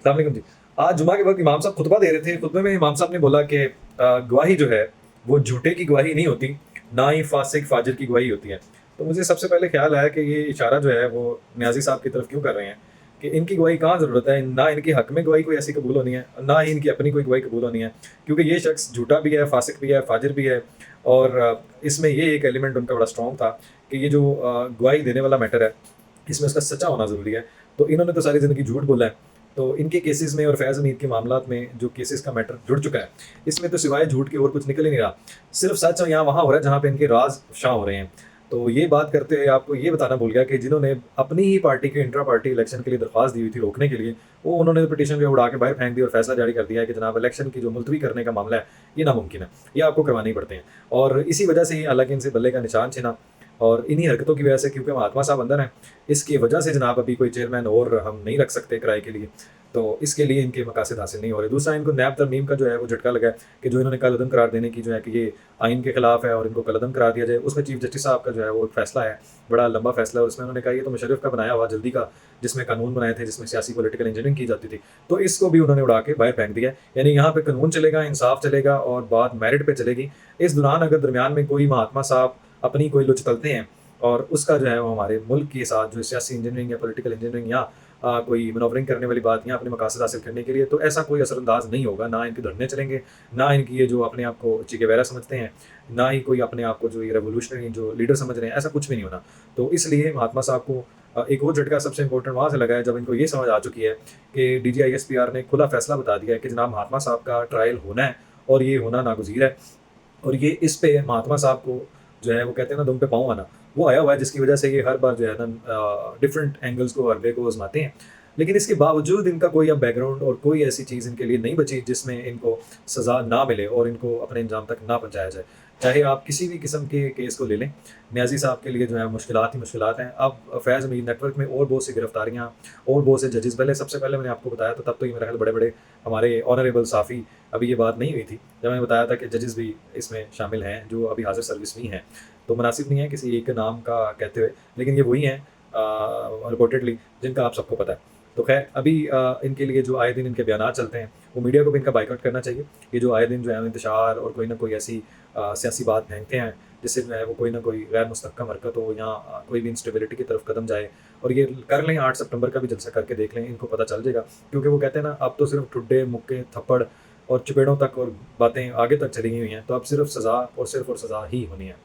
अस्सलाम वालेकुम जी। आज जुमा के वक़्त इमाम साहब खुतबा दे रहे थे। खुतबे में इमाम साहब ने बोला कि गवाही जो है, वो झूठे की गवाही नहीं होती, ना ही फ़ासिक फ़ाजिर की गवाही होती है। तो मुझे सबसे पहले ख़्याल आया कि ये इशारा जो है, वो नियाज़ी साहब की तरफ क्यों कर रहे हैं कि इनकी गवाही कहाँ ज़रूरत है, ना इनके हक़ में गवाही कोई ऐसी कबूल होनी है, ना ही इनकी अपनी कोई गवाही कबूल होनी है। क्योंकि ये शख़्स झूठा भी है, फ़ासिक भी है, फ़ाजिर भी है और इसमें ये एक एलिमेंट उनका बड़ा स्ट्रॉन्ग था कि ये जो गवाही देने वाला मैटर है, इसमें उसका सच्चा होना ज़रूरी है। तो इन्होंने तो सारी ज़िंदगी झूठ बोला है। तो इनके केसेस में और फैज़ हमीद के मामलात में जो केसेस का मैटर जुड़ चुका है, इसमें तो सिवाय झूठ के और कुछ निकल ही नहीं रहा। सिर्फ़ सच यहाँ वहाँ हो रहा है जहाँ पे इनके राज़ फ़शा हो रहे हैं। तो ये बात करते हुए आपको ये बताना भूल गया कि जिन्होंने अपनी ही पार्टी के इंट्रा पार्टी इलेक्शन के लिए दरख्वास्त दी हुई थी रोकने के लिए, वो उन्होंने पिटीशन पे उड़ा के बाहर फेंक दी और फैसला जारी कर दिया है कि जनाब इलेक्शन की जो मुलतवी करने का मामला है, ये नामुमकिन है। ये आपको करवाने ही पड़ते हैं। और इसी वजह से ही हालाँकि इनसे बल्ले का निशान छिना और इन्हीं हरकतों की वजह से क्योंकि महात्मा साहब अंदर हैं, इसकी वजह से जनाब अभी कोई चेयरमैन और हम नहीं रख सकते किराए के लिए। तो इसके लिए इनके मकासद हासिल नहीं हो रहे। दूसरा इनको नैब तरमीम का जो है वो झटका लगा है कि जो इन्होंने कलअदम करार देने की जो है कि ये आइन के खिलाफ है और इनको कलअदम करार दिया जाए। उसमें चीफ जस्टिस साहब का जो है वो एक फैसला है, बड़ा लंबा फैसला है और उसमें उन्होंने कहा ये तो मुशर्रफ का बनाया हुआ जल्दी का, जिसमें कानून बनाए थे, जिसमें सियासी पॉलिटिकल इंजीनियरिंग की जाती थी। तो इसको भी उन्होंने उड़ा के बाहर फेंक दिया है। यानी यहाँ पे कानून चलेगा, इंसाफ चलेगा और बात मेरिट पे चलेगी। इस दौरान अगर दरमियान में कोई महात्मा साहब अपनी कोई लुच तलते हैं और उसका जो है वो हमारे मुल्क के साथ जो सियासी इंजीनियरिंग या पॉलिटिकल इंजीनियरिंग या कोई मैनोवरिंग करने वाली बात या अपने मकासद हासिल करने के लिए, तो ऐसा कोई असरअंदाज नहीं होगा। ना इनके धरने चलेंगे, ना इनकी ये जो अपने आप को चे गेवेरा समझते हैं, ना ही कोई अपने आप को जो ये रेवोल्यूशनरी जो लीडर समझ रहे हैं, ऐसा कुछ भी नहीं होना। तो इसलिए महात्मा साहब को एक और झटका सबसे इम्पोर्टेंट वहाँ से लगा है जब इनको ये समझ आ चुकी है कि डीजीआईएसपीआर ने खुला फैसला बता दिया है कि जनाब महात्मा साहब का ट्रायल होना है और ये होना नागुज़ीर है। और ये इस पे महात्मा साहब को जो है वो कहते हैं ना दुम पे पाँव आना, वो आया हुआ है जिसकी वजह से ये हर बार जो है ना डिफरेंट एंगल्स को हरबे को आज़माते हैं। लेकिन इसके बावजूद इनका कोई अब बैकग्राउंड और कोई ऐसी चीज़ इनके लिए नहीं बची जिसमें इनको सज़ा ना मिले और इनको अपने अंजाम तक ना पहुँचाया जाए। चाहे आप किसी भी किस्म के केस को ले लें, न्याज़ी साहब के लिए जो है मुश्किलात ही मुश्किलात हैं। अब फैज़ हमीद नेटवर्क में और बहुत सी गिरफ्तारियाँ और बहुत से जजेस, पहले सबसे पहले मैंने आपको बताया था तब तो ये मेरा ख्याल बड़े-बड़े हमारे ऑनरेबल साफ़ी, अभी ये बात नहीं हुई थी। जब मैंने बताया था कि जजेस भी इसमें शामिल हैं जो अभी हाज़िर सर्विस में ही हैं। तो मुनासिब नहीं है किसी एक नाम का कहते हुए, लेकिन ये वही हैं रिपोर्टेडली जिनका आप सबको पता है। तो ख़ैर अभी इनके लिए जो आए दिन इनके बयानात चलते हैं, वो मीडिया को भी इनका बायकॉट करना चाहिए। ये जो आए दिन जो है इंतशार और कोई ना कोई ऐसी सियासी बात फेंकते हैं, जिससे जो है वो कोई ना कोई गैर मुस्तहकम हरकत हो या कोई भी इंस्टेबिलिटी की तरफ कदम जाए। और ये कर लें 8 सितंबर का भी जलसा करके देख लें, इनको पता चल जाएगा। क्योंकि वो कहते हैं ना अब तो सिर्फ ठुड्डे, मुक्के, थप्पड़ और चपेड़ों तक और बातें आगे तक चली गई हुई हैं, तो अब सिर्फ सज़ा और सिर्फ और सज़ा ही होनी है।